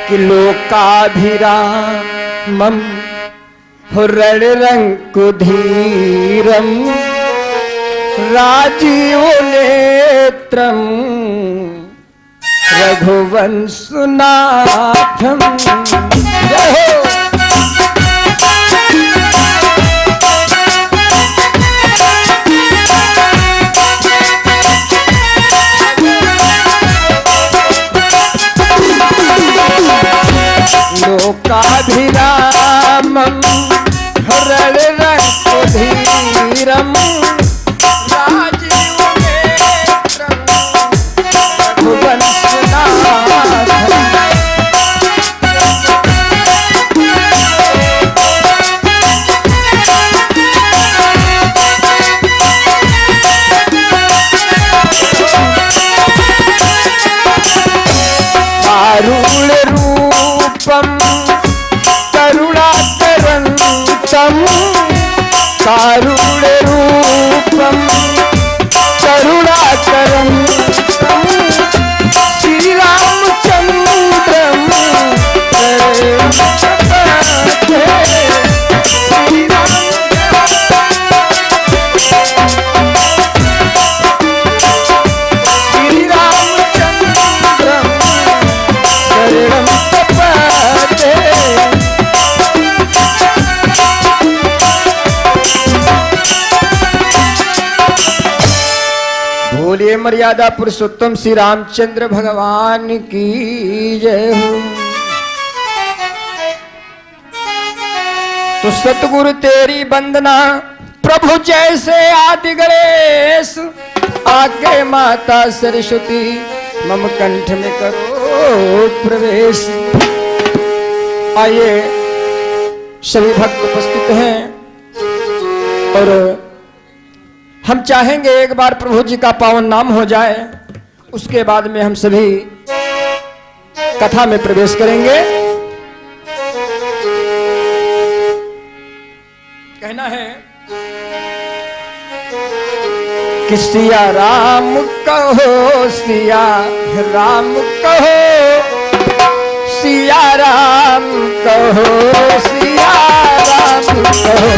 कि लोकाभिरामं रणरङ्कुधीरं राजीवनेत्रं रघुवंशनाथं जय हो। लोकाभिरामं रणरङ्कुधीरं राजीवनेत्रं रघुवंशनाथं कारुण्यरूपं करुणाकरन्तं कारुण्यरूपं करुणाकरन्तं श्रीरामचन्द्रं बोलिए मर्यादा पुरुषोत्तम श्री रामचंद्र भगवान की जय हो। तो सतगुरु तेरी वंदना प्रभु जैसे आदि गणेश आगे माता सरस्वती मम कंठ में करो प्रवेश। आइए सभी भक्त उपस्थित हैं और हम चाहेंगे एक बार प्रभु जी का पावन नाम हो जाए, उसके बाद में हम सभी कथा में प्रवेश करेंगे। कहना है कि सिया राम कहो सिया राम कहो सिया राम कहो सिया राम कहो।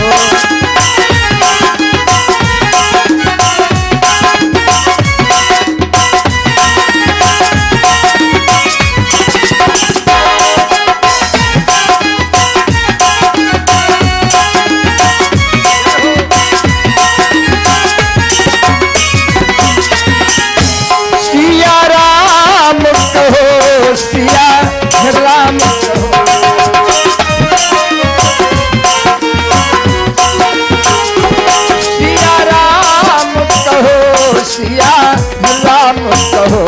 सिया राम कहो सिया राम कहो सिया राम कहो।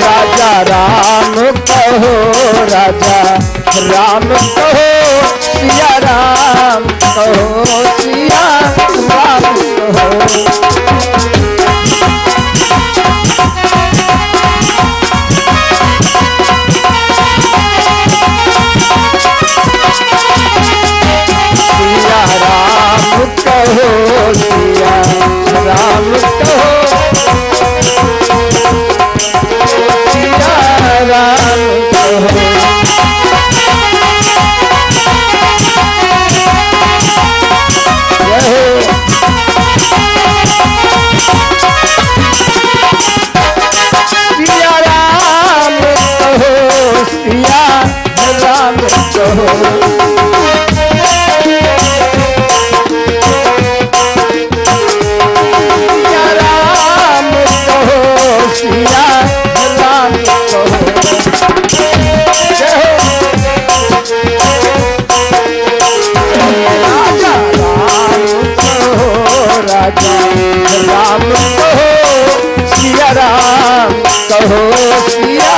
राजा राम कहो राजा राम कहो सिया राम कहो सिया राम कहो। सिया राम कहो सिया राम कहो सिया राम कहो। सिया राम कहो सिया राम कहो। सिया राम कहो सिया राम कहो। राजा राम कहो राजा राम कहो सिया राम कहो सिया।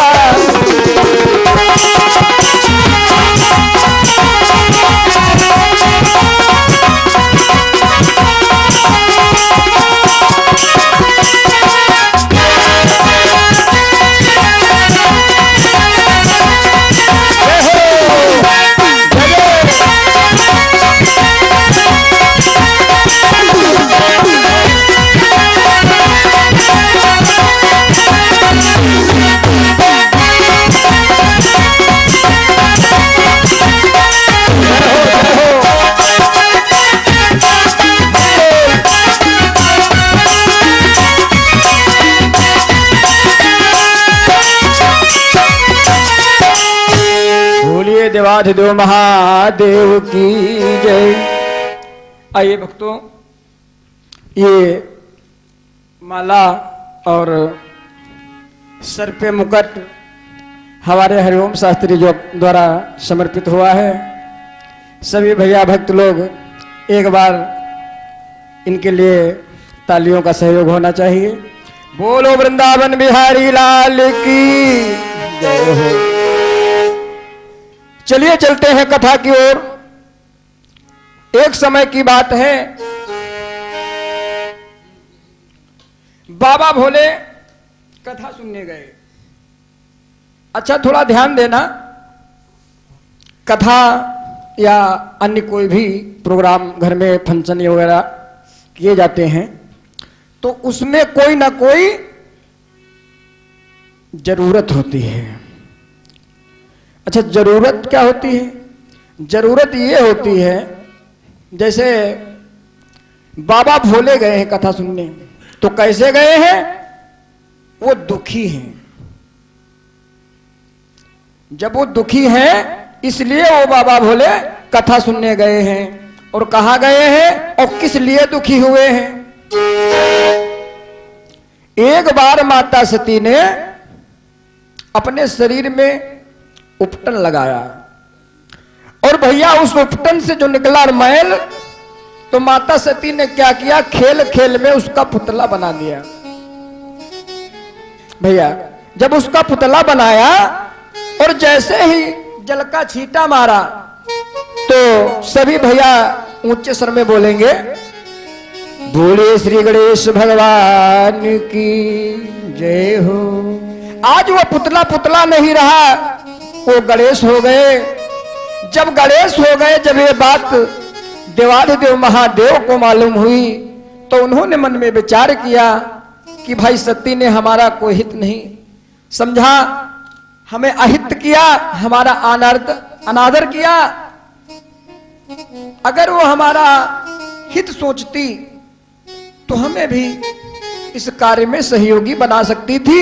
देवाधिदेव महादेव की जय। आइए भक्तों, ये माला और सर पे मुकुट हमारे हरिओम शास्त्री जो द्वारा समर्पित हुआ है। सभी भैया भक्त लोग एक बार इनके लिए तालियों का सहयोग होना चाहिए। बोलो वृंदावन बिहारी लाल की जय हो। चलिए चलते हैं कथा की ओर। एक समय की बात है, बाबा भोले कथा सुनने गए। अच्छा, थोड़ा ध्यान देना, कथा या अन्य कोई भी प्रोग्राम घर में फंक्शन वगैरह किए जाते हैं तो उसमें कोई ना कोई जरूरत होती है। अच्छा, जरूरत क्या होती है? जरूरत ये होती है, जैसे बाबा भोले गए हैं कथा सुनने, तो कैसे गए हैं? वो दुखी हैं। जब वो दुखी हैं इसलिए वो बाबा भोले कथा सुनने गए हैं। और कहां गए हैं और किस लिए दुखी हुए हैं? एक बार माता सती ने अपने शरीर में उपटन लगाया और भैया उस उपटन से जो निकला मैल, तो माता सती ने क्या किया, खेल खेल में उसका पुतला बना दिया। भैया जब उसका पुतला बनाया और जैसे ही जल का छींटा मारा तो सभी भैया ऊंचे स्वर में बोलेंगे, बोले श्री गणेश भगवान की जय हो। आज वो पुतला पुतला नहीं रहा, वो गणेश हो गए। जब गणेश हो गए, जब ये बात देवाधिदेव महादेव को मालूम हुई तो उन्होंने मन में विचार किया कि भाई सती ने हमारा कोई हित नहीं समझा, हमें अहित किया, हमारा अनादर किया। अगर वो हमारा हित सोचती तो हमें भी इस कार्य में सहयोगी बना सकती थी।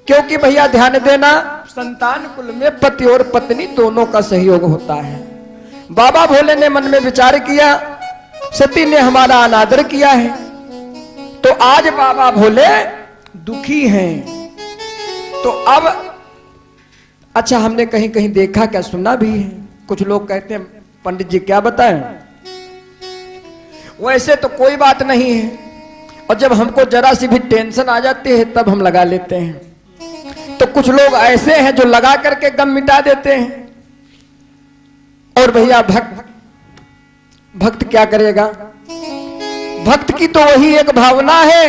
क्योंकि भैया ध्यान देना, संतान कुल में पति और पत्नी दोनों का सहयोग होता है। बाबा भोले ने मन में विचार किया, सती ने हमारा अनादर किया है, तो आज बाबा भोले दुखी हैं। तो अब अच्छा, हमने कहीं कहीं देखा, क्या सुना भी है, कुछ लोग कहते हैं पंडित जी क्या बताएं, वैसे तो कोई बात नहीं है, और जब हमको जरा सी भी टेंशन आ जाती है तब हम लगा लेते हैं। तो कुछ लोग ऐसे हैं जो लगा करके गम मिटा देते हैं। और भैया भक्त क्या करेगा? भक्त की तो वही एक भावना है,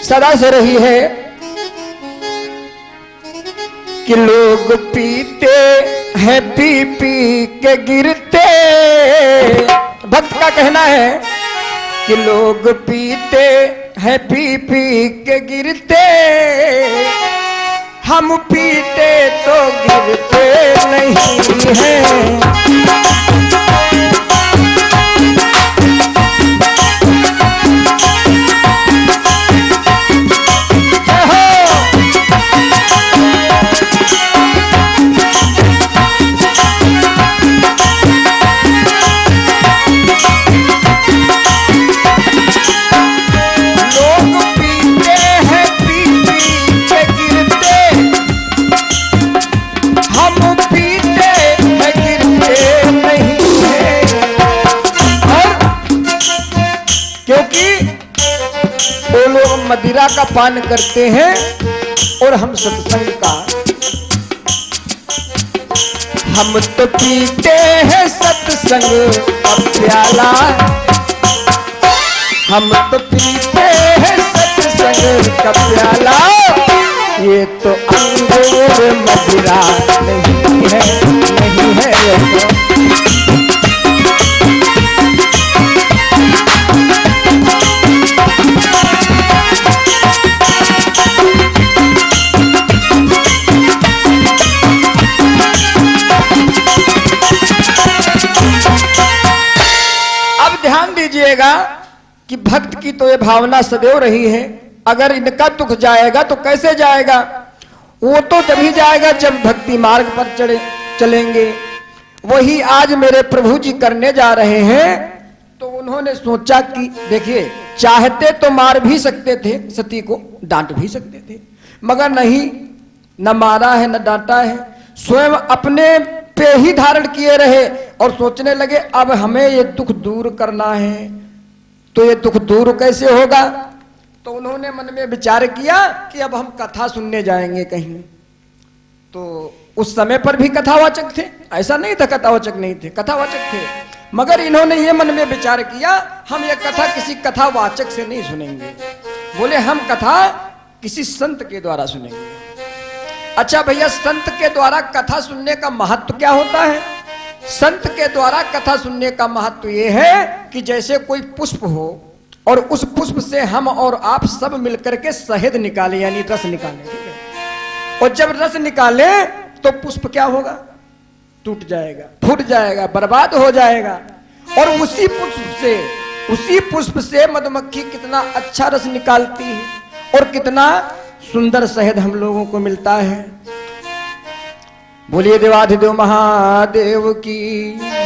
सदा से रही है कि लोग पीते हैं पी पी के गिरते। भक्त का कहना है कि लोग पीते हैं पी पी के गिरते, हम पीते तो गिरते नहीं हैं। मदिरा का पान करते हैं और हम सत्संग का। हम तो पीते हैं सत्संग का प्याला, हम तो पीते हैं सत्संग का प्याला। ये तो अंगूर मदिरा नहीं है, नहीं है। कि भक्त की तो ये भावना सदैव रही है, अगर इनका दुख जाएगा तो कैसे जाएगा? वो तो जब ही जाएगा जब भक्ति मार्ग पर चलेंगे। वही आज मेरे प्रभु जी करने जा रहे हैं। तो उन्होंने सोचा कि देखिए, चाहते तो मार भी सकते थे, सती को डांट भी सकते थे, मगर नहीं, न मारा है न डांटा है, स्वयं अपने पे ही धारण किए रहे और सोचने लगे अब हमें ये दुख दूर करना है। तो ये दुख दूर कैसे होगा? तो उन्होंने मन में विचार किया कि अब हम कथा सुनने जाएंगे कहीं। तो उस समय पर भी कथावाचक थे, ऐसा नहीं था कथावाचक नहीं थे, कथावाचक थे, मगर इन्होंने ये मन में विचार किया हम ये कथा किसी कथावाचक से नहीं सुनेंगे, बोले हम कथा किसी संत के द्वारा सुनेंगे। अच्छा भैया, संत के द्वारा कथा सुनने का महत्व क्या होता है? संत के द्वारा कथा सुनने का महत्व यह है कि जैसे कोई पुष्प हो और उस पुष्प से हम और आप सब मिलकर के शहद निकाले, यानी रस निकाले, ठीक है? और जब रस निकाले तो पुष्प क्या होगा? टूट जाएगा, फूट जाएगा, बर्बाद हो जाएगा। और उसी पुष्प से मधुमक्खी कितना अच्छा रस निकालती है और कितना सुंदर शहद हम लोगों को मिलता है। बोलिए देवाधिदेव महादेव की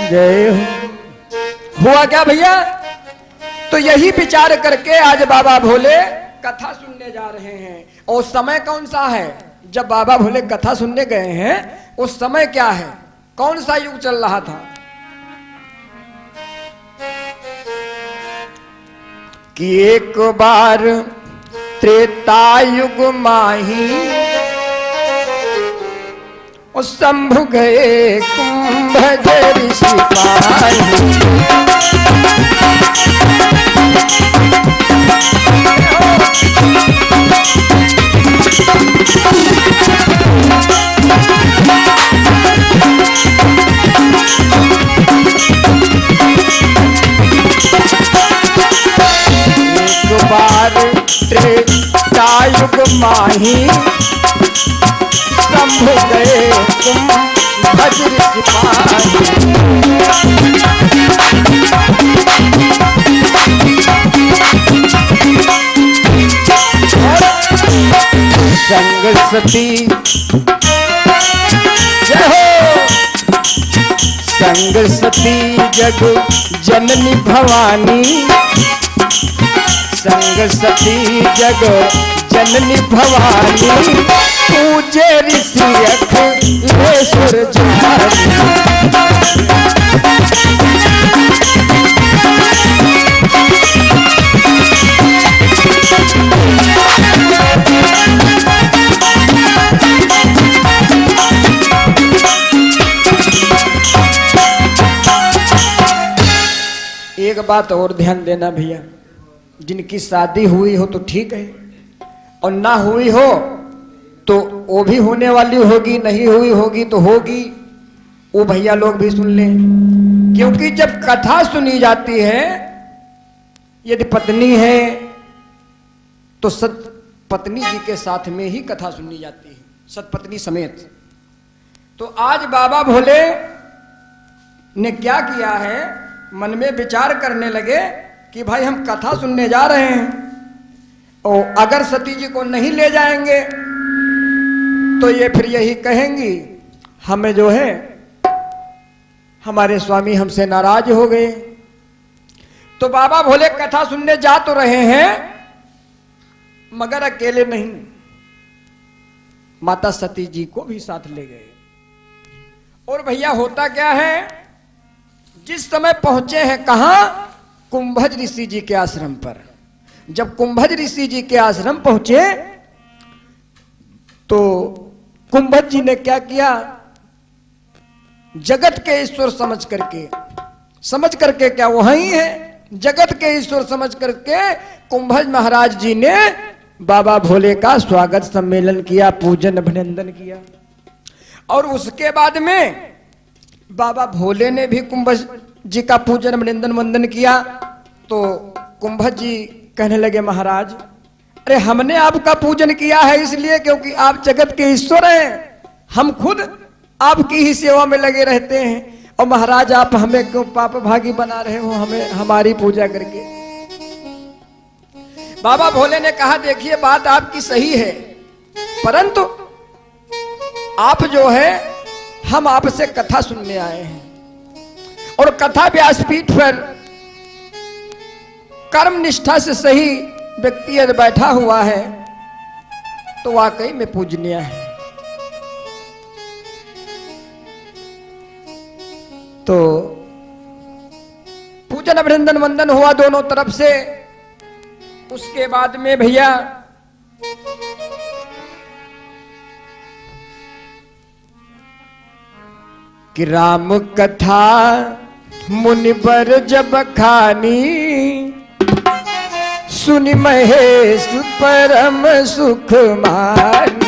जय हो। हुआ क्या भैया? तो यही विचार करके आज बाबा भोले कथा सुनने जा रहे हैं। और समय कौन सा है? जब बाबा भोले कथा सुनने गए हैं उस समय क्या है, कौन सा युग चल रहा था? कि एक बार त्रेता युग माही और शंभु गए कुंभज ऋषि पाही। एक बार त्रेता युग माही शंभु गए कुंभज ऋषि पाही। संग सती जय हो, संग सती जग जननी भवानी, संग सती जग जननी भवानी, पूजे ऋषि अखिलेश्वर जानी। एक बात और ध्यान देना भैया, जिनकी शादी हुई हो तो ठीक है, और ना हुई हो तो वो भी होने वाली होगी, नहीं हुई होगी तो होगी, वो भैया लोग भी सुन लें। क्योंकि जब कथा सुनी जाती है, यदि पत्नी है तो सत पत्नी जी के साथ में ही कथा सुनी जाती है, सतपत्नी समेत। तो आज बाबा भोले ने क्या किया है, मन में विचार करने लगे कि भाई हम कथा सुनने जा रहे हैं और अगर सती जी को नहीं ले जाएंगे तो ये फिर यही कहेंगी हमें जो है हमारे स्वामी हमसे नाराज हो गए। तो बाबा भोले कथा सुनने जा तो रहे हैं मगर अकेले नहीं, माता सती जी को भी साथ ले गए। और भैया होता क्या है, जिस समय पहुंचे हैं कहां, कुंभज ऋषि जी के आश्रम पर। जब कुंभज ऋषि जी के आश्रम पहुंचे तो कुंभज जी ने क्या किया, जगत के ईश्वर समझ करके क्या वही है, जगत के ईश्वर समझ करके कुंभज महाराज जी ने बाबा भोले का स्वागत सम्मेलन किया, पूजन अभिनंदन किया। और उसके बाद में बाबा भोले ने भी कुंभज जी का पूजन अभिनंदन वंदन किया। तो कुंभज जी कहने लगे महाराज, अरे हमने आपका पूजन किया है इसलिए क्योंकि आप जगत के ईश्वर हैं, हम खुद आपकी ही सेवा में लगे रहते हैं, और महाराज आप हमें क्यों पाप भागी बना रहे हो, हमें हमारी पूजा करके। बाबा भोले ने कहा देखिए बात आपकी सही है, परंतु आप जो है हम आपसे कथा सुनने आए हैं, और कथा व्यासपीठ पर कर्म निष्ठा से सही व्यक्ति यदि बैठा हुआ है तो वाकई में पूजनीय है। तो पूजन अभिनंदन वंदन हुआ दोनों तरफ से। उसके बाद में भैया कि राम कथा मुनिवर जब खानी, सुनि महेश परम सुख मानी।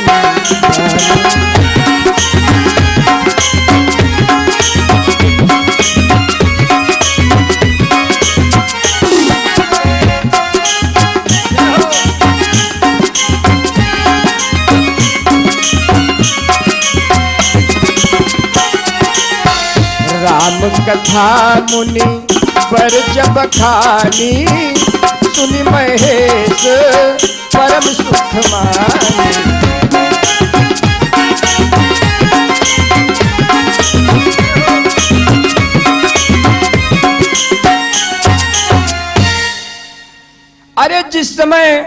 राम कथा मुनि वर जब खानी, सुनि महेश परम सुख मानी। अरे जिस समय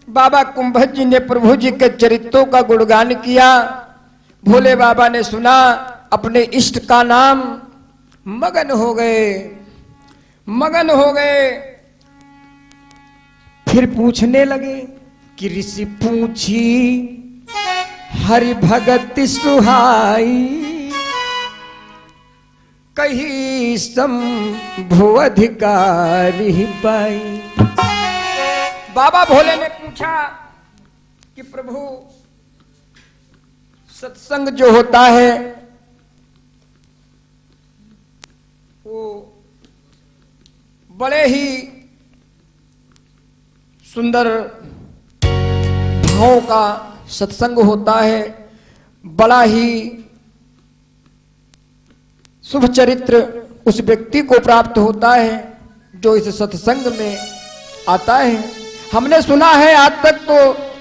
बाबा कुंभज जी ने प्रभु जी के चरित्रों का गुणगान किया, भोले बाबा ने सुना, अपने इष्ट का नाम मगन हो गए, मगन हो गए। फिर पूछने लगे कि ऋषि पूछी हरि भगत सुहाई, कही शंभु अधिकारी पाई। बाबा भोले ने पूछा कि प्रभु सत्संग जो होता है वो बड़े ही सुंदर भावों का सत्संग होता है, बड़ा ही शुभ चरित्र उस व्यक्ति को प्राप्त होता है जो इस सत्संग में आता है। हमने सुना है आज तक तो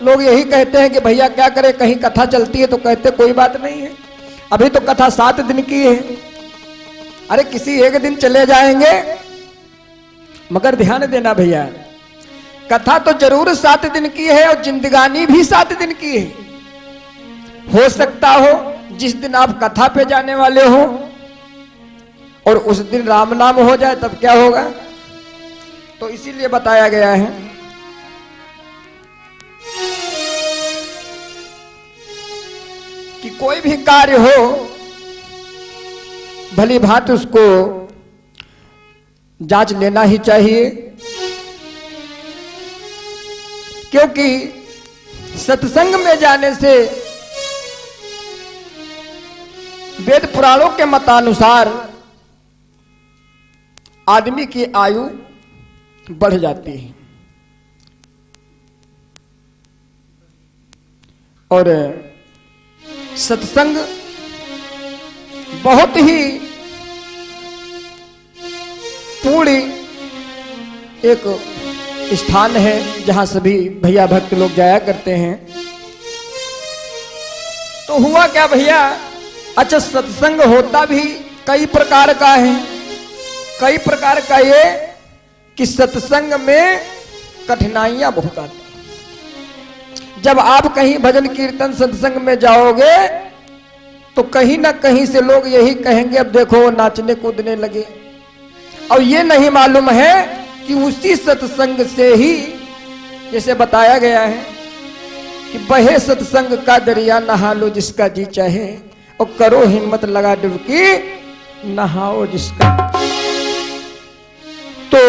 लोग यही कहते हैं कि भैया क्या करें, कहीं कथा चलती है तो कहते कोई बात नहीं है, अभी तो कथा 7 दिन की है। अरे किसी एक दिन चले जाएंगे, मगर ध्यान देना भैया, कथा तो जरूर 7 दिन की है और जिंदगानी भी 7 दिन की है। हो सकता हो जिस दिन आप कथा पे जाने वाले हो और उस दिन राम नाम हो जाए तब क्या होगा। तो इसीलिए बताया गया है कि कोई भी कार्य हो भली भांति उसको जांच लेना ही चाहिए, क्योंकि सत्संग में जाने से वेद पुराणों के मतानुसार आदमी की आयु बढ़ जाती है और सत्संग बहुत ही पूर्ण एक स्थान है जहां सभी भैया भक्त लोग जाया करते हैं। तो हुआ क्या भैया, अच्छा सत्संग होता भी कई प्रकार का है। कई प्रकार का ये कि सत्संग में कठिनाइयां बहुत आती हैं। जब आप कहीं भजन कीर्तन सत्संग में जाओगे तो कहीं ना कहीं से लोग यही कहेंगे अब देखो वो नाचने कूदने लगे, और ये नहीं मालूम है कि उसी सत्संग से ही जैसे बताया गया है कि बहे सत्संग का दरिया नहा लो जिसका जी चाहे, और करो हिम्मत लगा डुबकी नहाओ जिसका। तो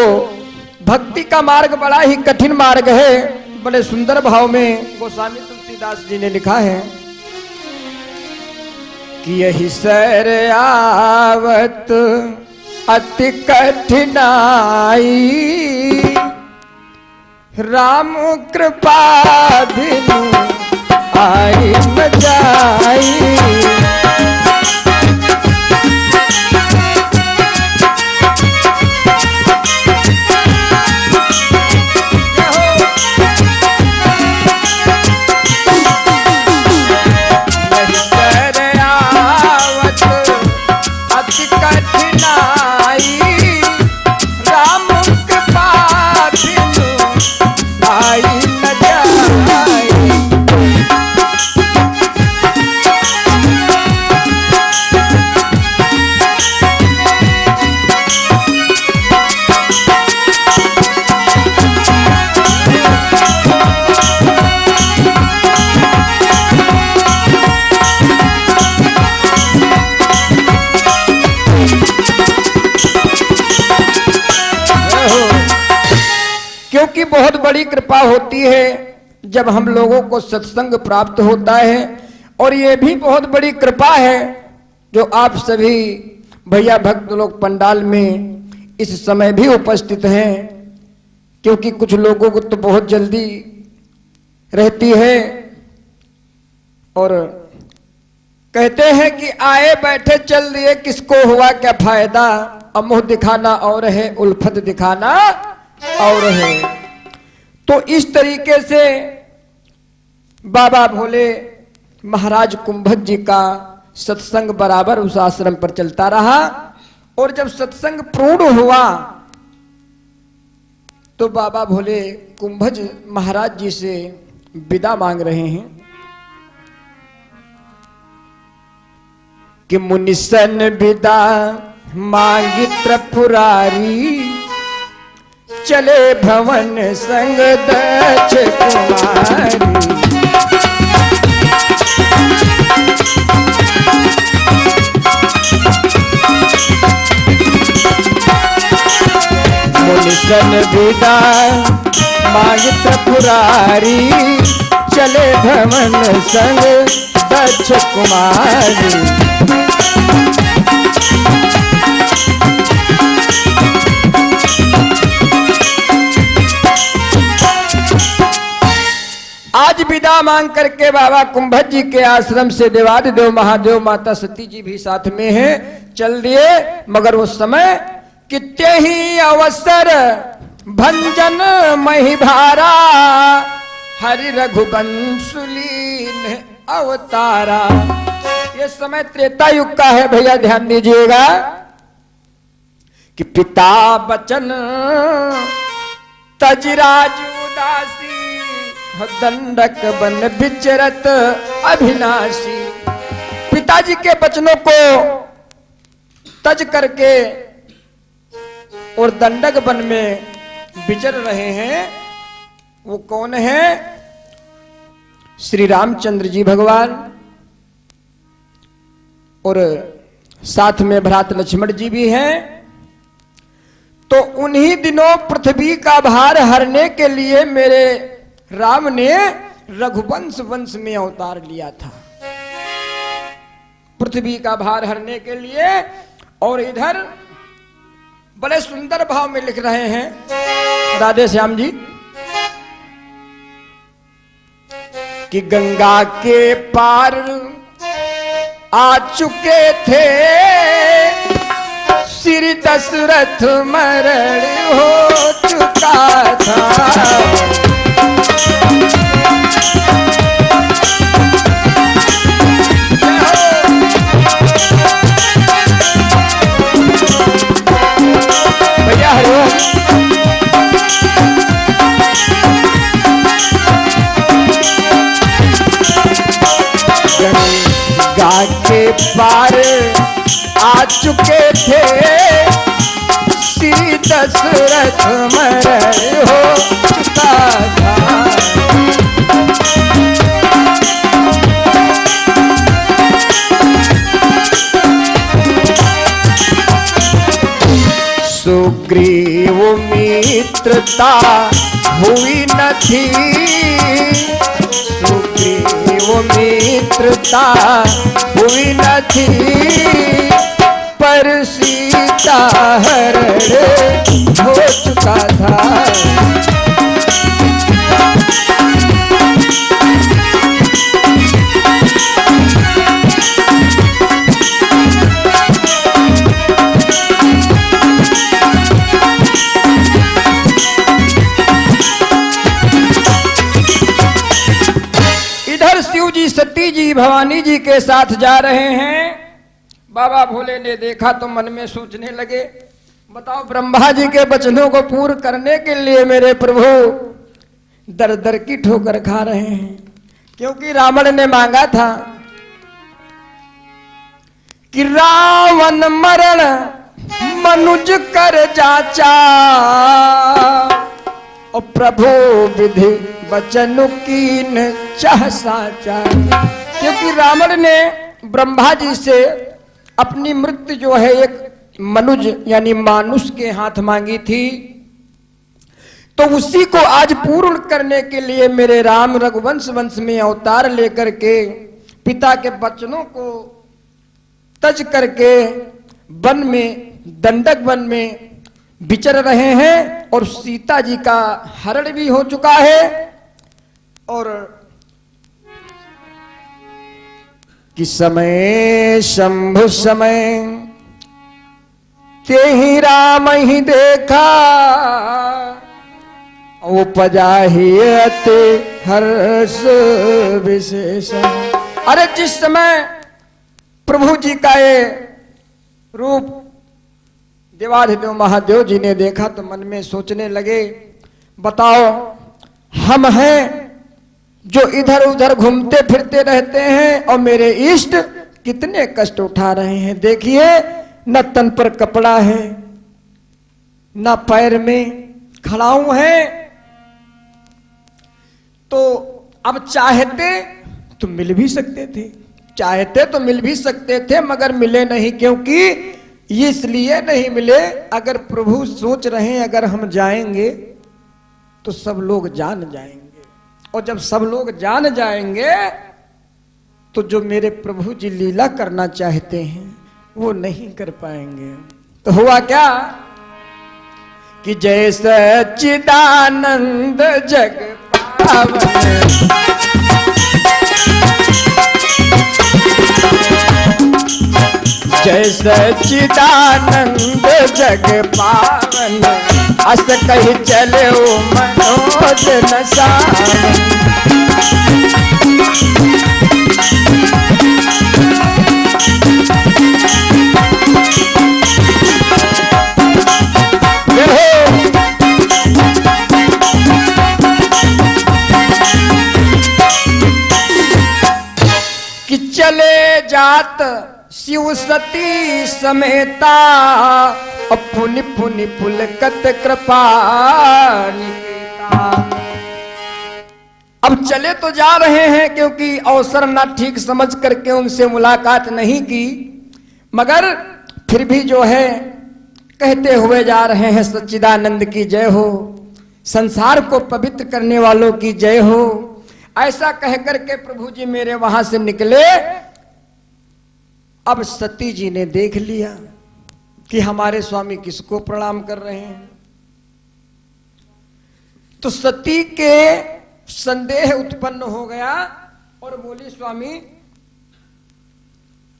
भक्ति का मार्ग बड़ा ही कठिन मार्ग है। बड़े सुंदर भाव में गोस्वामी तुलसीदास जी ने लिखा है कि यही सर आवत अति कठिनाई, राम कृपा बिनु आई न जाई। यही सर आवत अति कठिनाई, जाए। क्योंकि बहुत बड़ी कृपा होती है जब हम लोगों को सत्संग प्राप्त होता है, और ये भी बहुत बड़ी कृपा है जो आप सभी भैया भक्त लोग पंडाल में इस समय भी उपस्थित हैं, क्योंकि कुछ लोगों को तो बहुत जल्दी रहती है और कहते हैं कि आए बैठे चल दिए किसको हुआ क्या फायदा, अमुह दिखाना और है उल्फत दिखाना और है। तो इस तरीके से बाबा भोले महाराज कुंभज जी का सत्संग बराबर उस आश्रम पर चलता रहा, और जब सत्संग पूर्ण हुआ तो बाबा भोले कुंभज महाराज जी से विदा मांग रहे हैं कि मुनिसन विदा मांगी त्रिपुरारी, चले भवन संग दक्ष कुमारी। मुनिसन विदा मांगी त्रिपुरारी, चले भवन संग दक्ष कुमारी। आज विदा मांग करके बाबा कुंभज जी के आश्रम से देवादिदेव महादेव माता सती जी भी साथ में हैं, चल दिए। मगर उस समय कितने ही अवसर भंजन मही भारा, हरि रघुवंशुलीन अवतारा। ये समय त्रेता युग का है भैया, ध्यान दीजिएगा कि पिता बचन तजराज उदासी, दंडक बन विचरत अभिनाशी। पिताजी के वचनों को तज करके और दंडक वन में विचर रहे हैं। वो कौन है? श्री रामचंद्र जी भगवान, और साथ में भ्रात लक्ष्मण जी भी हैं। तो उन्हीं दिनों पृथ्वी का भार हरने के लिए मेरे राम ने रघुवंश वंश में अवतार लिया था, पृथ्वी का भार हरने के लिए। और इधर बड़े सुंदर भाव में लिख रहे हैं राधे श्याम जी कि गंगा के पार आ चुके थे श्री दशरथ, मरण हो चुका था। भैया गंगा के पार आ चुके थे श्री दशरथ, मरण हो चुका था। सुग्रीव मित्रता हुई न थी, सुग्रीव मित्रता हुई न थी, पर सीता हरण हो चुका था। शिव जी सती जी भवानी जी के साथ जा रहे हैं। बाबा भोले ने देखा तो मन में सोचने लगे, बताओ ब्रह्मा जी के वचनों को पूर्ण करने के लिए मेरे प्रभु दर दर की ठोकर खा रहे हैं। क्योंकि रावण ने मांगा था कि रावण मरण मनुज कर जाचा, और प्रभु विधि बचन कीन चाह साचा। क्योंकि रावण ने ब्रह्मा जी से अपनी मृत्यु जो है एक मनुज यानी मानुष के हाथ मांगी थी, तो उसी को आज पूर्ण करने के लिए मेरे राम रघुवंश वंश में अवतार लेकर के पिता के वचनों को तज करके वन में, दंडक वन में विचर रहे हैं। और सीता जी का हरण भी हो चुका है। और कि समय शंभु समय ते ही राम ही देखा, उपजा ही अति हर्ष विशेष। अरे जिस समय प्रभु जी का ये रूप देवाधिदेव महादेव जी ने देखा तो मन में सोचने लगे, बताओ हम हैं जो इधर उधर घूमते फिरते रहते हैं और मेरे इष्ट कितने कष्ट उठा रहे हैं। देखिए न तन पर कपड़ा है, न पैर में खड़ाऊ है। तो अब चाहते तो मिल भी सकते थे, चाहते तो मिल भी सकते थे, मगर मिले नहीं। क्योंकि इसलिए नहीं मिले, अगर प्रभु सोच रहे हैं अगर हम जाएंगे तो सब लोग जान जाएंगे, और जब सब लोग जान जाएंगे तो जो मेरे प्रभु जी लीला करना चाहते हैं वो नहीं कर पाएंगे। तो हुआ क्या कि जय सच्चिदानंद जग पावन, जय सच्चिदानंद जग पावन, अस कही चले मनोज नसावन। कि चले जात शिव सती समेता, पुनि पुनि पुलकत कृपा निकेता। अब चले तो जा रहे हैं क्योंकि अवसर ना ठीक समझ करके उनसे मुलाकात नहीं की, मगर फिर भी जो है कहते हुए जा रहे हैं सच्चिदानंद की जय हो, संसार को पवित्र करने वालों की जय हो। ऐसा कह करके प्रभु जी मेरे वहां से निकले। अब सती जी ने देख लिया कि हमारे स्वामी किसको प्रणाम कर रहे हैं, तो सती के संदेह उत्पन्न हो गया और बोली, स्वामी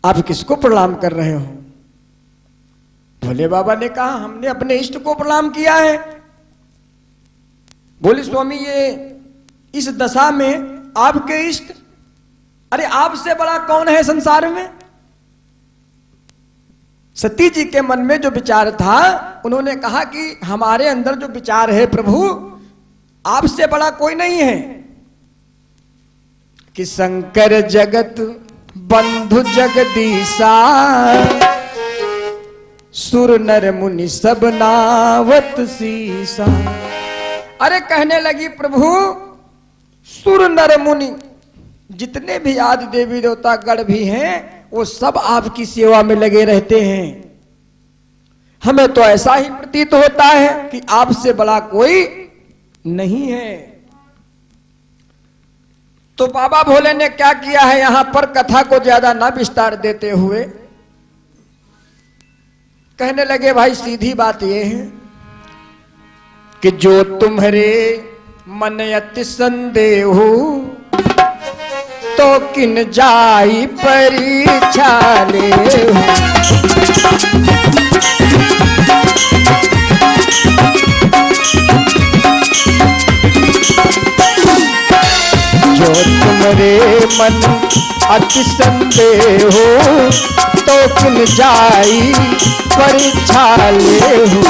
आप किसको प्रणाम कर रहे हो? भोले बाबा ने कहा, हमने अपने इष्ट को प्रणाम किया है। बोली, स्वामी ये इस दशा में आपके इष्ट, अरे आपसे बड़ा कौन है संसार में? सती जी के मन में जो विचार था, उन्होंने कहा कि हमारे अंदर जो विचार है प्रभु, आपसे बड़ा कोई नहीं है। कि शंकर जगत बंधु जगदीशा, सुर नर मुनि सब नावत सीसा। अरे कहने लगी, प्रभु सुर नर मुनि जितने भी आदि देवी देवता गण भी हैं, वो सब आपकी सेवा में लगे रहते हैं। हमें तो ऐसा ही प्रतीत होता है कि आपसे बड़ा कोई नहीं है। तो बाबा भोले ने क्या किया है, यहां पर कथा को ज्यादा ना विस्तार देते हुए कहने लगे, भाई सीधी बात यह है कि जो तुम्हारे मन अति संदेह हो, तो किन जाई परीक्षा ले। जो तुम्हारे मन अति संदेह हो, तो किन जाई परीक्षा ले हो।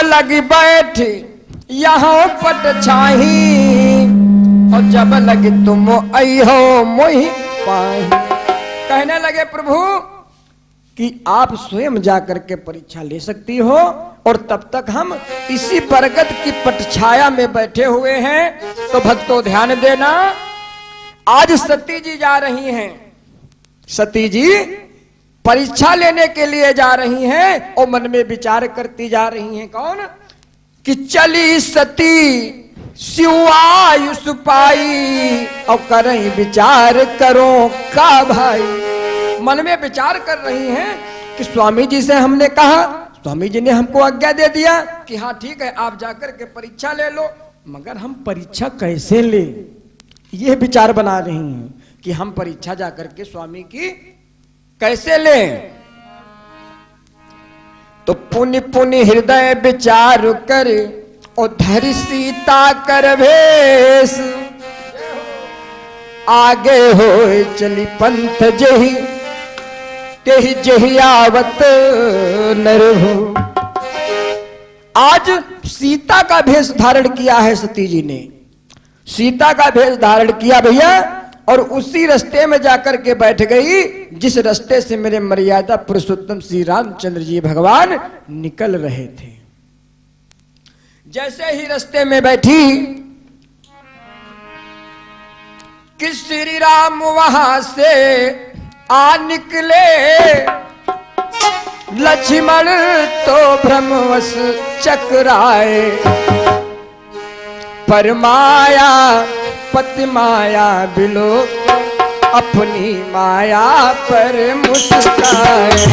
लगी बैठ यहाँ पट छाही, और जब लगी तुम आई हो मोहि पाही। कहने लगे प्रभु कि आप स्वयं जाकर के परीक्षा ले सकती हो, और तब तक हम इसी बरगद की पटछाया में बैठे हुए हैं। तो भक्तों ध्यान देना, आज सती जी जा रही हैं, सती जी परीक्षा लेने के लिए जा रही हैं, और मन में विचार करती जा रही हैं। कौन? कि चली सती शिवायुष पाई, और करें विचार करो का भाई। मन में विचार कर रही हैं कि स्वामी जी से हमने कहा, स्वामी जी ने हमको आज्ञा दे दिया कि हाँ ठीक है आप जाकर के परीक्षा ले लो, मगर हम परीक्षा कैसे ले, ये विचार बना रही हैं कि हम परीक्षा जाकर के स्वामी की कैसे लें। तो पुनि पुनि हृदय विचार कर, और धरि सीता कर भेष, आगे हो चली पंथ जही, तेहि जही आवत नर हो। आज सीता का भेष धारण किया है सती जी ने, सीता का भेष धारण किया भैया, और उसी रास्ते में जाकर के बैठ गई जिस रास्ते से मेरे मर्यादा पुरुषोत्तम श्री रामचंद्र जी भगवान निकल रहे थे। जैसे ही रास्ते में बैठी कि श्री राम वहां से आ निकले, लक्ष्मण तो भ्रमवश चकराए, पर माया पति माया बिलो, अपनी माया पर मुस्काए।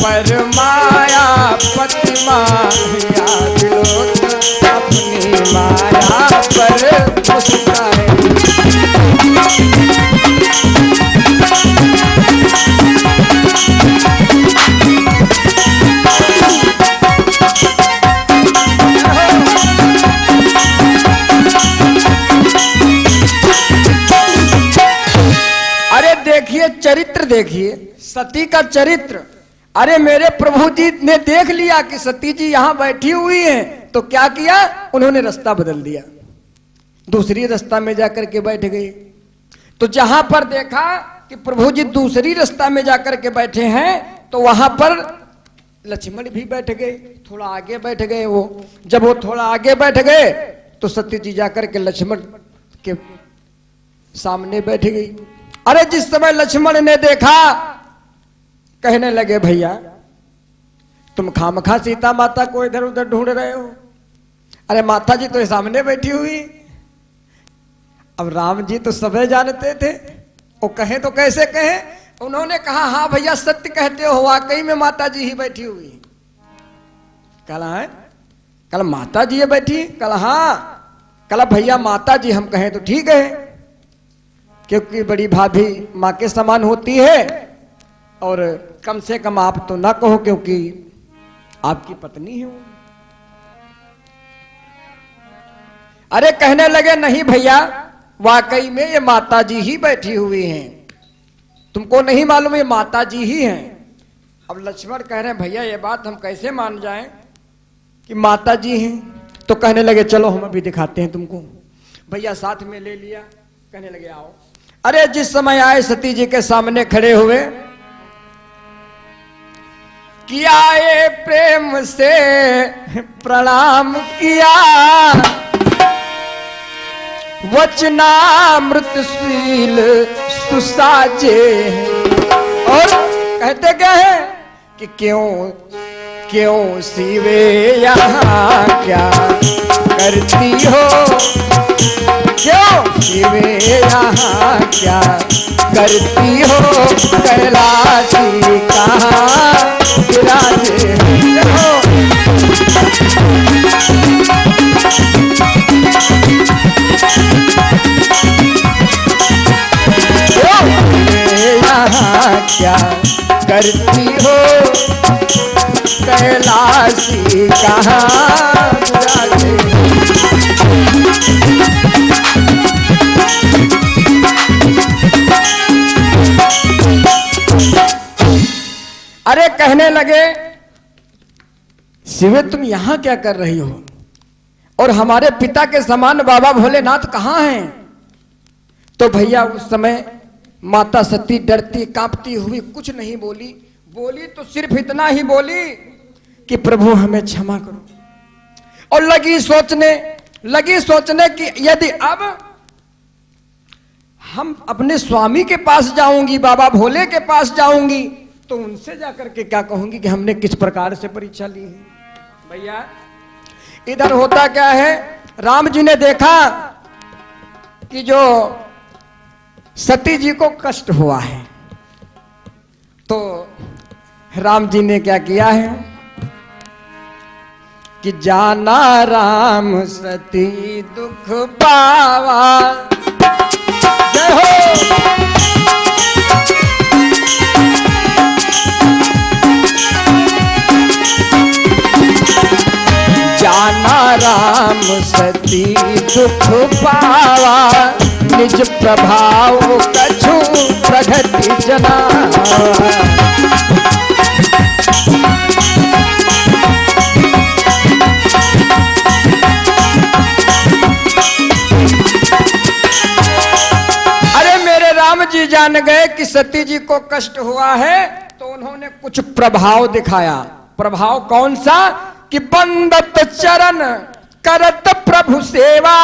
पर माया पति माया बिलो, अपनी माया पर मुस्काए। अरे देखिए चरित्र, देखिए सती का चरित्र। अरे मेरे प्रभु जी ने देख लिया कि सती जी यहां बैठी हुई हैं, तो क्या किया, उन्होंने रास्ता बदल दिया, दूसरी रास्ता में जाकर के बैठ गए। तो जहां पर देखा कि प्रभु जी दूसरी रास्ता में जाकर के बैठे हैं, तो वहां पर लक्ष्मण भी बैठ गए, थोड़ा आगे बैठ गए वो। जब वो थोड़ा आगे बैठ गए तो सती जी जाकर के लक्ष्मण के सामने बैठ गई। अरे जिस समय लक्ष्मण ने देखा, कहने लगे भैया तुम खामखा सीता माता को इधर उधर ढूंढ रहे हो, अरे माता जी तो सामने बैठी हुई। अब राम जी तो सभी जानते थे, वो कहे तो कैसे कहे, उन्होंने कहा हाँ भैया सत्य कहते हो, वाकई में माता जी ही बैठी हुई। कल है, कल माता जी है बैठी, कल हाँ, कल भैया माता जी हम कहें तो ठीक है, क्योंकि बड़ी भाभी माँ के समान होती है, और कम से कम आप तो ना कहो क्योंकि आपकी पत्नी हो। अरे कहने लगे नहीं भैया वाकई में ये माता जी ही बैठी हुई हैं, तुमको नहीं मालूम ये माता जी ही हैं। अब लक्ष्मण कह रहे हैं भैया ये बात हम कैसे मान जाएं कि माता जी हैं। तो कहने लगे चलो हम अभी दिखाते हैं तुमको। भैया साथ में ले लिया, कहने लगे आओ। अरे जिस समय आए सती जी के सामने खड़े हुए, किया ये प्रेम से प्रणाम किया, वचनामृतशील सुसाजे। और कहते क्या है कि क्यों क्यों शिवे यहाँ क्या करती हो, क्यों शिवे यहाँ क्या करती हो, कैलाशी कहाँ विराजे। यहाँ क्या करती हो, कैलाशी कहाँ जाके। अरे कहने लगे शिवे तुम यहां क्या कर रही हो, और हमारे पिता के समान बाबा भोलेनाथ कहां हैं। तो भैया उस समय माता सती डरती कांपती हुई कुछ नहीं बोली, बोली तो सिर्फ इतना ही बोली कि प्रभु हमें क्षमा करो, और लगी सोचने कि यदि अब हम अपने स्वामी के पास जाऊंगी, बाबा भोले के पास जाऊंगी, तो उनसे जाकर के क्या कहूंगी कि हमने किस प्रकार से परीक्षा ली है। भैया इधर होता क्या है, राम जी ने देखा कि जो सती जी को कष्ट हुआ है, तो राम जी ने क्या किया है कि जाना राम सती दुख पावा। जय हो। जाना राम सती दुख पावा, निज प्रभाव कछु प्रगति जना। अरे मेरे राम जी जान गए कि सती जी को कष्ट हुआ है, तो उन्होंने कुछ प्रभाव दिखाया। प्रभाव कौन सा कि बंदत चरण करत प्रभु सेवा,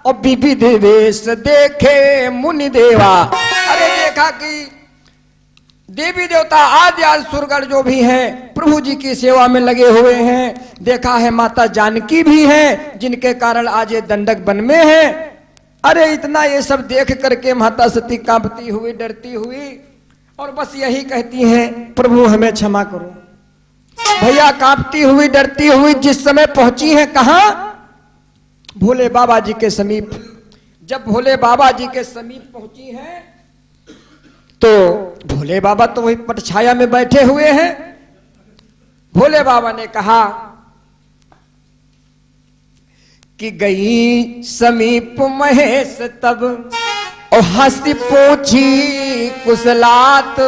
और विविध वेश देखे मुनि देवा। अरे देखा कि देवी देवता आदि सुरगण जो भी हैं प्रभु जी की सेवा में लगे हुए हैं। देखा है माता जानकी भी हैं, जिनके कारण आज ये दंडक वन में है। अरे इतना ये सब देख करके माता सती कांपती हुई डरती हुई और बस यही कहती हैं प्रभु हमें क्षमा करो। भैया कांपती हुई डरती हुई जिस समय पहुंची है कहां, भोले बाबा जी के समीप। जब भोले बाबा जी के समीप पहुंची है तो भोले बाबा तो वही पटछाया में बैठे हुए हैं। भोले बाबा ने कहा कि गई समीप महेश तब, और हंसी पूछी कुशलात,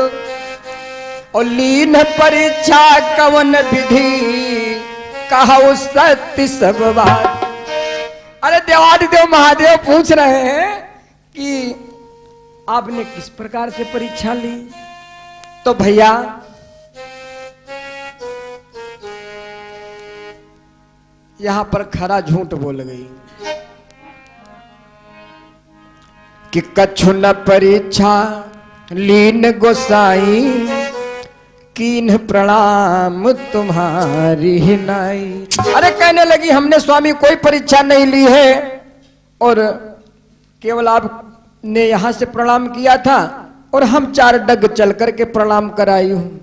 और लीन परीक्षा कवन विधि, कहा सत्य सब बात। अरे देवादिदेव महादेव पूछ रहे हैं कि आपने किस प्रकार से परीक्षा ली। तो भैया यहां पर खरा झूठ बोल गई कि कछु न परीक्षा लीन गोसाई, कीन प्रणाम तुम्हारी नाई। अरे कहने लगी हमने स्वामी कोई परीक्षा नहीं ली है, और केवल आपने यहां से प्रणाम किया था और हम 4 डग चल करके प्रणाम कराई हूं।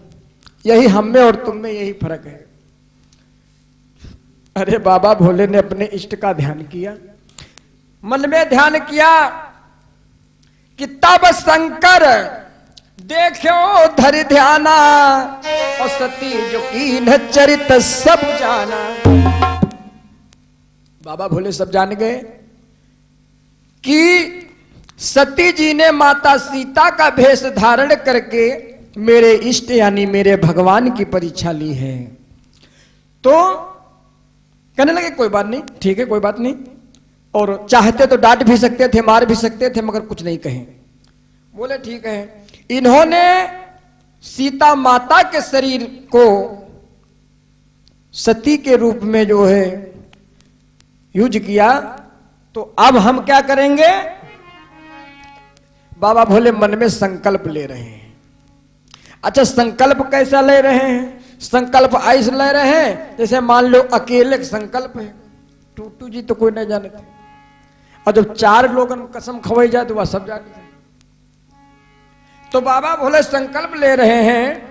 यही हम में और तुम में यही फर्क है। अरे बाबा भोले ने अपने इष्ट का ध्यान किया, मन में ध्यान किया कि तब शंकर देखो धरि ध्याना, और सती जो कीन चरित सब जाना। बाबा भोले सब जान गए कि सती जी ने माता सीता का भेष धारण करके मेरे इष्ट यानी मेरे भगवान की परीक्षा ली है। तो कहने लगे कोई बात नहीं, ठीक है कोई बात नहीं, और चाहते तो डांट भी सकते थे, मार भी सकते थे, मगर कुछ नहीं कहे। बोले ठीक है। इन्होंने सीता माता के शरीर को सती के रूप में जो है यूज किया, तो अब हम क्या करेंगे। बाबा भोले मन में संकल्प ले रहे हैं। अच्छा संकल्प कैसा ले रहे हैं, संकल्प ऐसे ले रहे हैं जैसे मान लो अकेले संकल्प है, टूटू जी तो कोई नहीं जानते, और जब 4 लोगन कसम खवाई जाए तो वह सब जानते हैं। तो बाबा भोले संकल्प ले रहे हैं,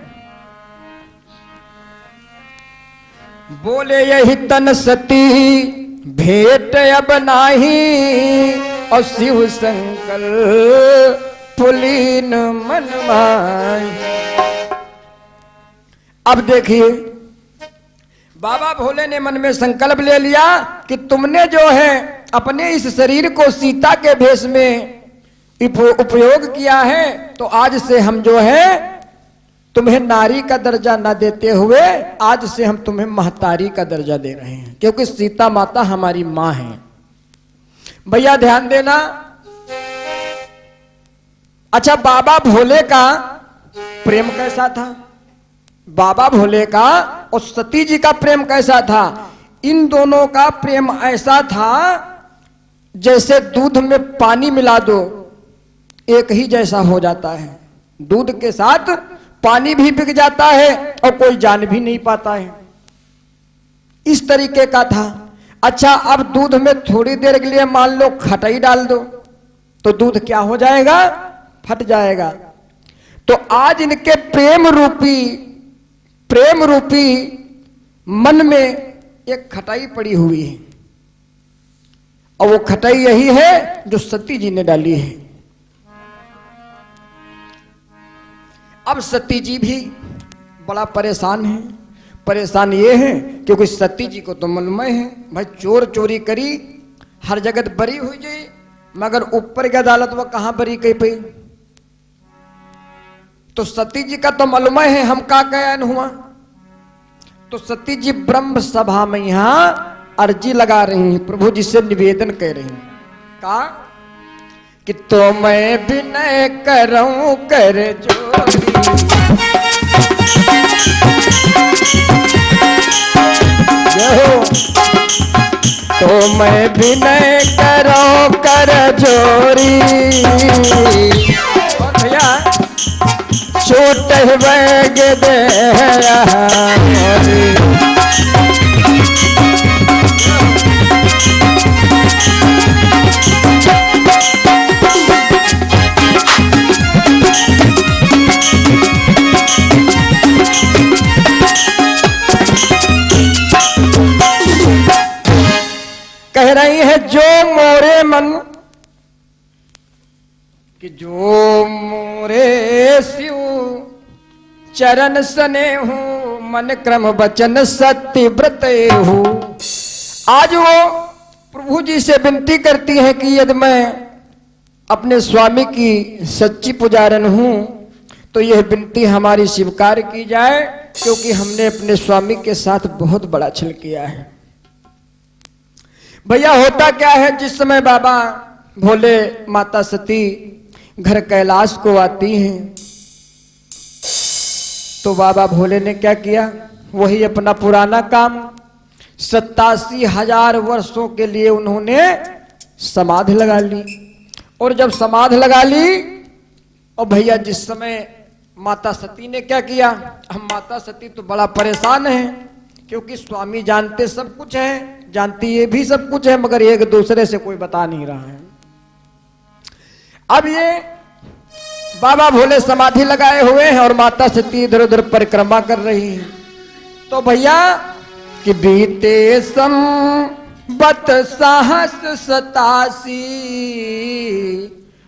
बोले यही तन सती भेंट अब नाही, और शिव संकल्प पुलीन मन माय। अब देखिए, बाबा भोले ने मन में संकल्प ले लिया कि तुमने जो है अपने इस शरीर को सीता के भेष में उपयोग किया है, तो आज से हम जो है तुम्हें नारी का दर्जा न देते हुए आज से हम तुम्हें महतारी का दर्जा दे रहे हैं, क्योंकि सीता माता हमारी मां है। भैया ध्यान देना। अच्छा, बाबा भोले का प्रेम कैसा था? बाबा भोले का और सती जी का प्रेम कैसा था? इन दोनों का प्रेम ऐसा था जैसे दूध में पानी मिला दो एक ही जैसा हो जाता है। दूध के साथ पानी भी बिक जाता है और कोई जान भी नहीं पाता है, इस तरीके का था। अच्छा, अब दूध में थोड़ी देर के लिए मान लो खटाई डाल दो तो दूध क्या हो जाएगा? फट जाएगा। तो आज इनके प्रेम रूपी मन में एक खटाई पड़ी हुई है, और वो खटाई यही है जो सती जी ने डाली है। अब सती जी भी बड़ा परेशान है। परेशान ये है क्योंकि सती जी को तो मालूम है भाई, चोर चोरी करी हर जगत बरी हुई जाए, मगर ऊपर की अदालत वो कहां बरी कही पई। तो सती जी का तो मालूम है हम का कहन हुआ। तो सती जी ब्रह्म सभा में यहां अर्जी लगा रही हैं, प्रभु जी से निवेदन कर रही हैं का कि तो मैं विनय करूं कर जोरी, तो मैं विनय करूं कर जोरी। भैया छूट वैग दे कह रही है जो मोरे मन कि जो मोरे शिव चरण सने हूं मन क्रम वचन सत्य व्रत हूं। आज वो प्रभु जी से विनती करती है कि यदि मैं अपने स्वामी की सच्ची पुजारन हूं तो यह विनती हमारी स्वीकार की जाए, क्योंकि हमने अपने स्वामी के साथ बहुत बड़ा छल किया है। भैया होता क्या है, जिस समय बाबा भोले माता सती घर कैलाश को आती हैं तो बाबा भोले ने क्या किया, वही अपना पुराना काम 87,000 वर्षों के लिए उन्होंने समाधि लगा ली। और जब समाधि लगा ली और भैया जिस समय माता सती ने क्या किया, हम माता सती तो बड़ा परेशान है, क्योंकि स्वामी जानते सब कुछ है, जानती ये भी सब कुछ है, मगर एक दूसरे से कोई बता नहीं रहा है। अब ये बाबा भोले समाधि लगाए हुए हैं और माता सती इधर उधर परिक्रमा कर रही है। तो भैया कि बीते संबत साहस 87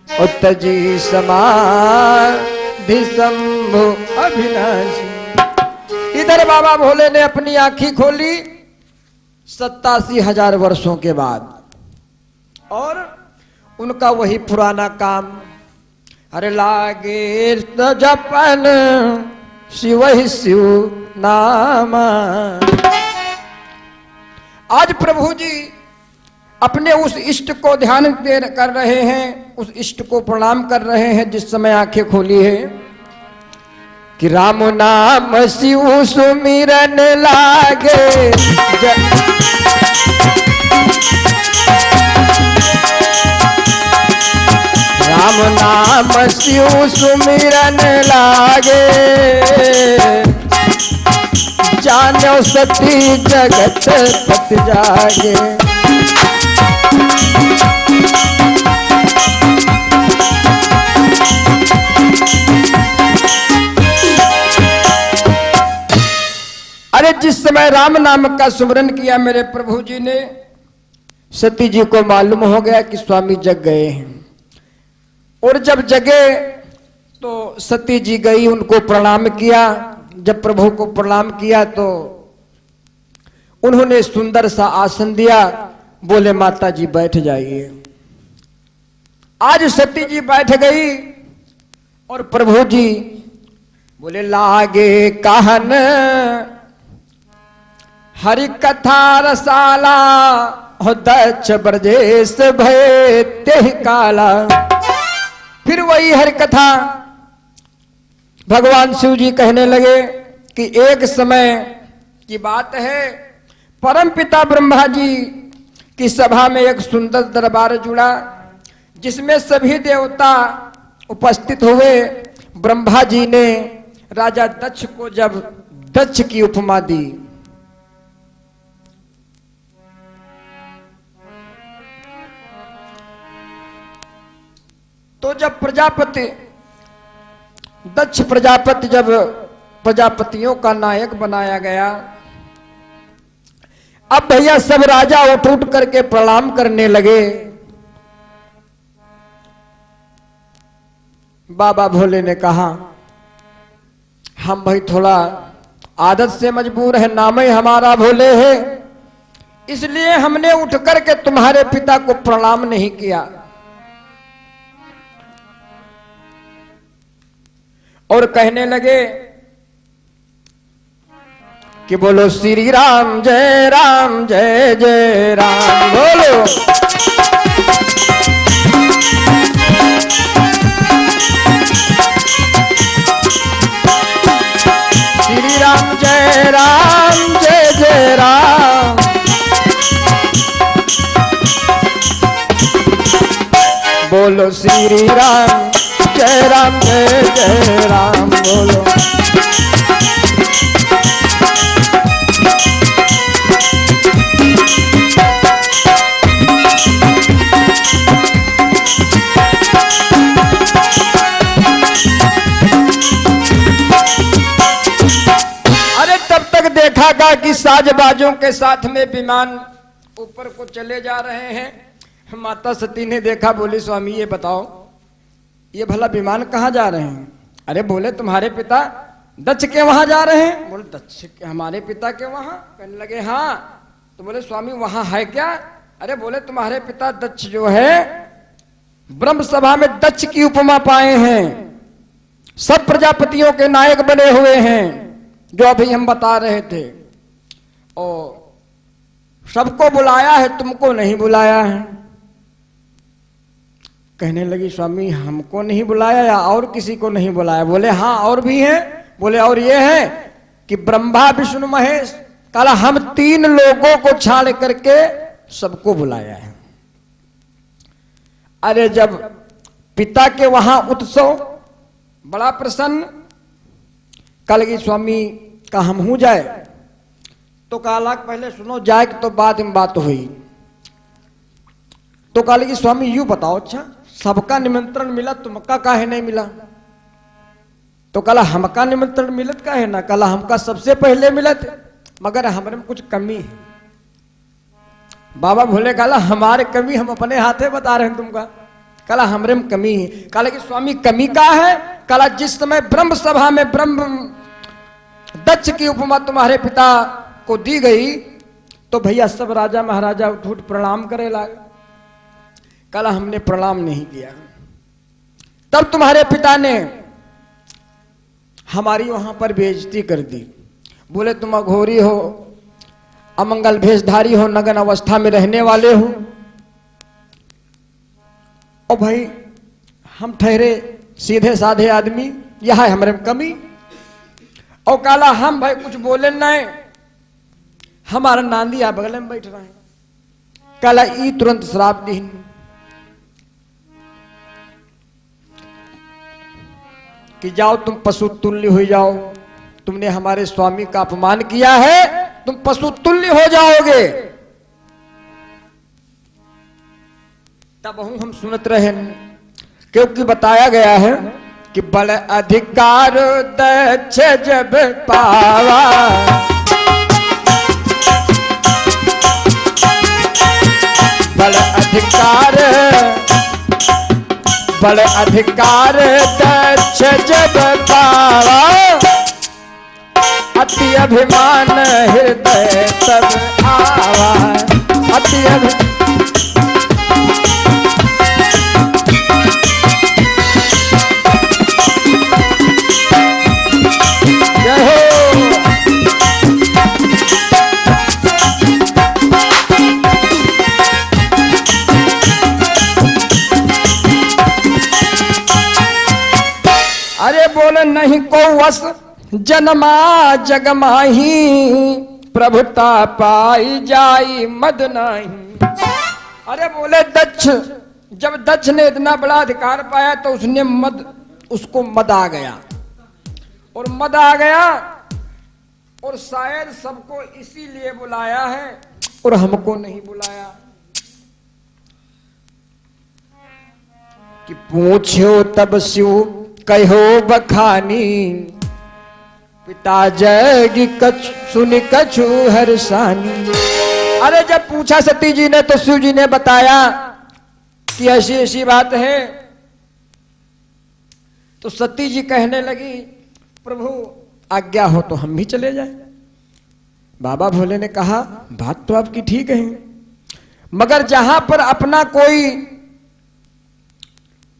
उत्तजी समाधि शंभु अभिनाशी। इधर बाबा भोले ने अपनी आंखें खोली 87,000 वर्षों के बाद, और उनका वही पुराना काम, अरे लागे तो जपन शिव ही शिव नामा। आज प्रभु जी अपने उस इष्ट को ध्यान कर रहे हैं, उस इष्ट को प्रणाम कर रहे हैं जिस समय आंखें खोली है कि राम नाम शिव सुमिरन लागे राम नाम शिव सुमिरन लागे जानो सती जगत पत जागे। अरे जिस समय राम नाम का सुमिरन किया मेरे प्रभु जी ने, सती जी को मालूम हो गया कि स्वामी जग गए हैं। और जब जगे तो सती जी गई, उनको प्रणाम किया। जब प्रभु को प्रणाम किया तो उन्होंने सुंदर सा आसन दिया, बोले माता जी बैठ जाइए। आज सती जी बैठ गई और प्रभु जी बोले लागे कहन हरि कथा रसाला हो दक्ष ब्रजेश भय तेहि काला। फिर वही हरि कथा भगवान शिव जी कहने लगे कि एक समय की बात है, परम पिता ब्रह्मा जी की सभा में एक सुंदर दरबार जुड़ा, जिसमें सभी देवता उपस्थित हुए। ब्रह्मा जी ने राजा दक्ष को जब दक्ष की उपमा दी, तो जब प्रजापति दक्ष प्रजापति जब प्रजापतियों का नायक बनाया गया, अब भैया सब राजा उठ उठ करके प्रणाम करने लगे। बाबा भोले ने कहा हम भाई थोड़ा आदत से मजबूर है, नाम ही हमारा भोले है, इसलिए हमने उठ करके तुम्हारे पिता को प्रणाम नहीं किया। और कहने लगे कि बोलो श्री राम जय जय राम बोलो। श्री राम जय जय राम। बोलो श्री राम जय जय राम बोलो। अरे तब तक देखा था कि साजबाजों के साथ में विमान ऊपर को चले जा रहे हैं। माता सती ने देखा, बोली स्वामी ये बताओ ये भला विमान कहाँ जा रहे हैं? अरे बोले तुम्हारे पिता दक्ष के वहां जा रहे हैं। बोले दक्ष के हमारे पिता के वहां? कहने लगे हाँ। तो बोले स्वामी वहां है क्या? अरे बोले तुम्हारे पिता दक्ष जो है ब्रह्म सभा में दक्ष की उपमा पाए हैं, सब प्रजापतियों के नायक बने हुए हैं, जो अभी हम बता रहे थे, और सबको बुलाया है, तुमको नहीं बुलाया है। कहने लगी स्वामी हमको नहीं बुलाया या और किसी को नहीं बुलाया? बोले हाँ और भी हैं। बोले और ये है कि ब्रह्मा विष्णु महेश, कहा हम 3 लोगों को छाड़ करके सबको बुलाया है। अरे जब पिता के वहां उत्सव, बड़ा प्रसन्न, कल की स्वामी का हम हूं जाए, तो काला पहले सुनो जाए तो बाद में बात हुई। तो काले की स्वामी यूं बताओ, अच्छा सबका निमंत्रण मिला, तुमका काहे नहीं मिला? तो कला हमका निमंत्रण मिलत काहे ना? कला हमका सबसे पहले मिलत, मगर हमारे में कुछ कमी है। बाबा भोले कला हमारे कमी हम अपने हाथे बता रहे हैं तुमका। कला हमरे में कमी है। कला कि स्वामी कमी का है? कला जिस समय ब्रह्म सभा में ब्रह्म दक्ष की उपमा तुम्हारे पिता को दी गई, तो भैया सब राजा महाराजा उठ उठ प्रणाम करे लागे। कल हमने प्रणाम नहीं किया। तब तुम्हारे पिता ने हमारी वहां पर बेइज्जती कर दी। बोले तुम अघोरी हो, अमंगल भेषधारी हो, नग्न अवस्था में रहने वाले हो। और भाई हम ठहरे सीधे साधे आदमी, यह है हमारे में कमी। और काला हम भाई कुछ बोले नहीं, हमारा नांदी आप बगल में बैठ रहा है। काला ई तुरंत श्राप दी कि जाओ तुम पशु तुल्य हो जाओ, तुमने हमारे स्वामी का अपमान किया है, तुम पशु तुल्य हो जाओगे। तब हम सुनत रहे, क्योंकि बताया गया है कि बल अधिकार दक्ष जब पावा, बल अधिकार बड़ अधिकार दक्ष जब पावा, अति अभिमान हृदय तब आवा। अति जय हो। अरे बोल नहीं को वस जन्मा जग माही, प्रभुता पाई जाई मद नहीं। अरे बोले दक्ष, जब दक्ष ने इतना बड़ा अधिकार पाया तो उसने उसको मद आ गया, और मद आ गया, और शायद सबको इसीलिए बुलाया है और हमको नहीं बुलाया कि पूछो तब स्यू कहो बखानी, पिता जगी कछ सुनि कछु हर्षानी। अरे जब पूछा सती जी ने तो शिव जी ने बताया कि ऐसी ऐसी बात है। तो सती जी कहने लगी, प्रभु आज्ञा हो तो हम भी चले जाएं। बाबा भोले ने कहा, बात तो आपकी ठीक है, मगर जहां पर अपना कोई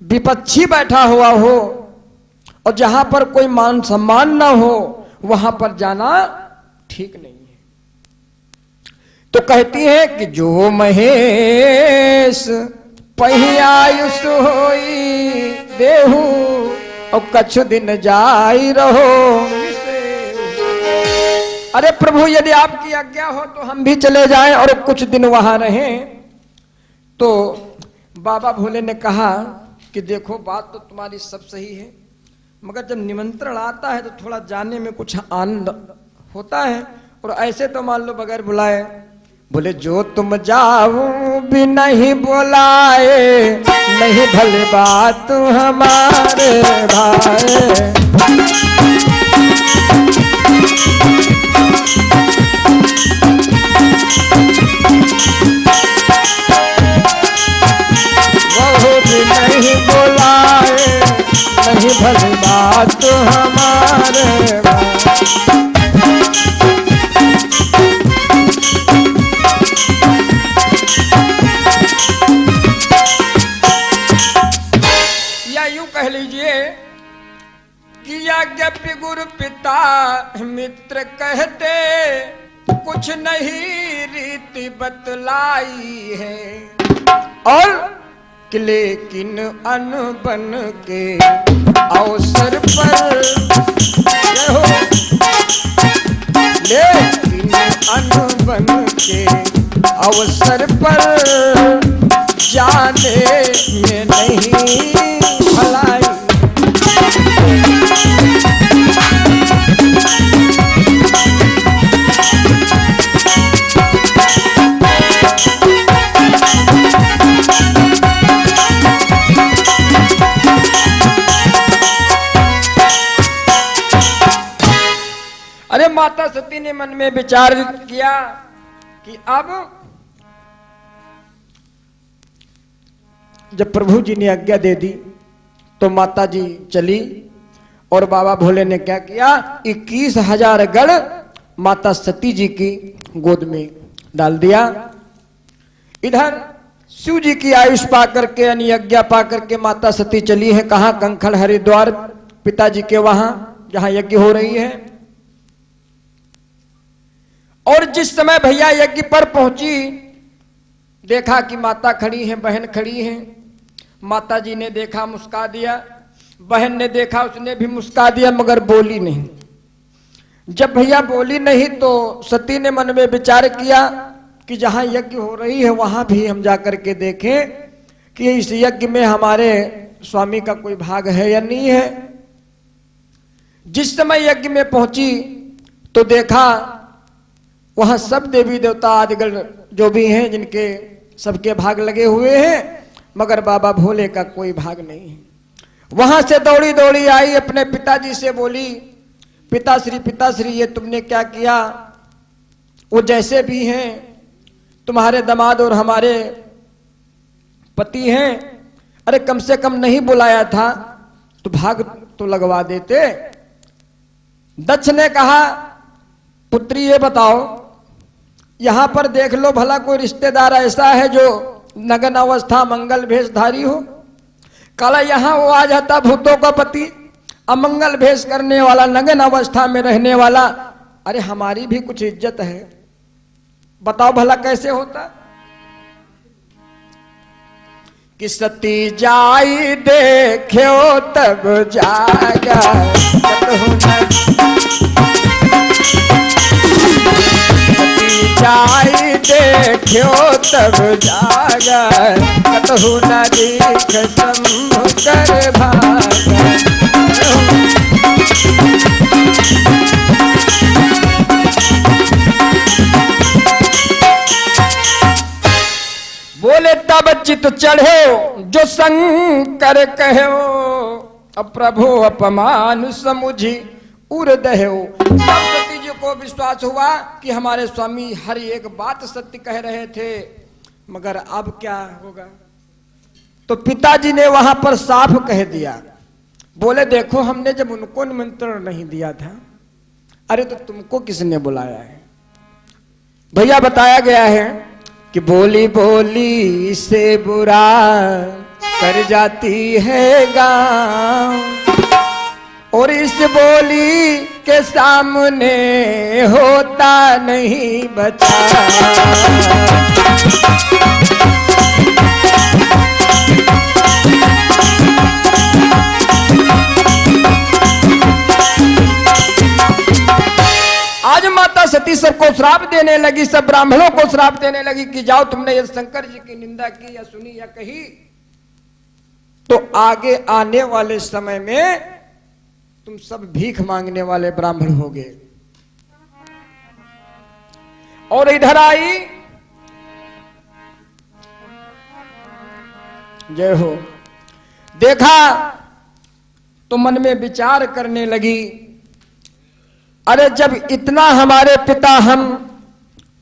विपक्षी बैठा हुआ हो और जहां पर कोई मान सम्मान ना हो, वहां पर जाना ठीक नहीं है। तो कहती है कि जो महेश पही आयुष होई देहू, और कछु दिन जाई रहो। अरे प्रभु यदि आपकी आज्ञा हो तो हम भी चले जाएं और कुछ दिन वहां रहें। तो बाबा भोले ने कहा कि देखो बात तो तुम्हारी सब सही है, मगर जब निमंत्रण आता है तो थोड़ा जाने में कुछ आनंद होता है, और ऐसे तो मान लो बगैर बुलाए। बोले जो तुम जाओ भी नहीं बुलाए, नहीं भले बात हमारे भाई। वो भी नहीं बुलाए, नहीं भली बात हमारे भाई। या यूं कह लीजिए कि यज्ञ गुरु पिता मित्र कहते, कुछ नहीं रीति बतलाई है, और लेकिन अनबन के अवसर पर, लेकिन अनबन के अवसर पर जाने में नहीं भलाई। अरे माता सती ने मन में विचार किया कि अब जब प्रभु जी ने आज्ञा दे दी तो माता जी चली, और बाबा भोले ने क्या किया, 21,000 गढ़ माता सती जी की गोद में डाल दिया। इधर शिव जी की आयुष पा करके यानी आज्ञा पा करके माता सती चली है कहां, कंखल हरिद्वार पिताजी के वहां जहां यज्ञ हो रही है। और जिस समय भैया यज्ञ पर पहुंची, देखा कि माता खड़ी हैं, बहन खड़ी हैं। माता जी ने देखा, मुस्का दिया, बहन ने देखा, उसने भी मुस्का दिया, मगर बोली नहीं। जब भैया बोली नहीं तो सती ने मन में विचार किया कि जहां यज्ञ हो रही है वहां भी हम जाकर के देखें कि इस यज्ञ में हमारे स्वामी का कोई भाग है या नहीं है। जिस समय यज्ञ में पहुंची तो देखा वहां सब देवी देवता आदिगण जो भी हैं, जिनके सबके भाग लगे हुए हैं, मगर बाबा भोले का कोई भाग नहीं है। वहां से दौड़ी दौड़ी आई, अपने पिताजी से बोली, पिताश्री ये तुमने क्या किया? वो जैसे भी हैं तुम्हारे दामाद और हमारे पति हैं, अरे कम से कम नहीं बुलाया था तो भाग तो लगवा देते। दक्ष ने कहा पुत्री ये बताओ, यहां पर देख लो भला कोई रिश्तेदार ऐसा है जो नग्न अवस्था मंगल भेषधारी हो। काला यहां वो आ जाता भूतों का पति, अमंगल भेष करने वाला, नग्न अवस्था में रहने वाला। अरे हमारी भी कुछ इज्जत है, बताओ भला कैसे होता। कि सती जाई देखो तब जागा, सती जाई देखो तब जागा, कतहु न दीख शंभु कर भागा। बोले तब चित चढ़े जो शंकर कहो, अब प्रभु अपमान समुझी उर दहो। तब सती जी को विश्वास हुआ कि हमारे स्वामी हर एक बात सत्य कह रहे थे, मगर अब क्या होगा। तो पिताजी ने वहां पर साफ कह दिया, बोले देखो हमने जब उनको निमंत्रण नहीं दिया था, अरे तो तुमको किसने बुलाया है। भैया बताया गया है कि बोली बोली से बुरा कर जाती है गाँव, और इस बोली के सामने होता नहीं बचा। आज माता सती सबको श्राप देने लगी, सब ब्राह्मणों को श्राप देने लगी कि जाओ तुमने ये शंकर जी की निंदा की या सुनी या कही तो आगे आने वाले समय में तुम सब भीख मांगने वाले ब्राह्मण होगे। और इधर आई, जय हो, देखा तो मन में विचार करने लगी, अरे जब इतना हमारे पिता हम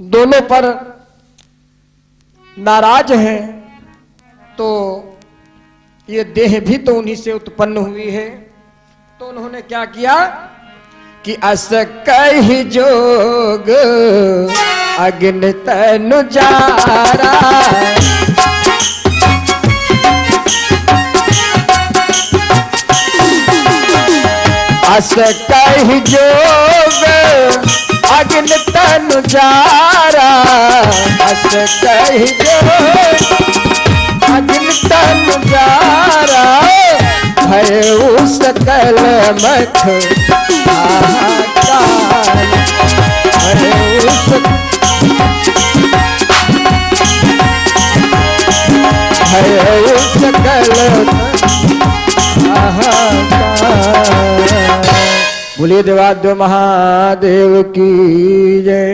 दोनों पर नाराज हैं तो ये देह भी तो उन्हीं से उत्पन्न हुई है। तो उन्होंने क्या किया कि अस कहि जोग अग्नि तनु जारा, अस कहि जोग अग्नि तनु जारा, अस कहि जोग अग्नि तनु जारा, भय सकल मख हाहाकार, भय सकल हाहाकार। बोलिए देवाद्य महादेव की जय।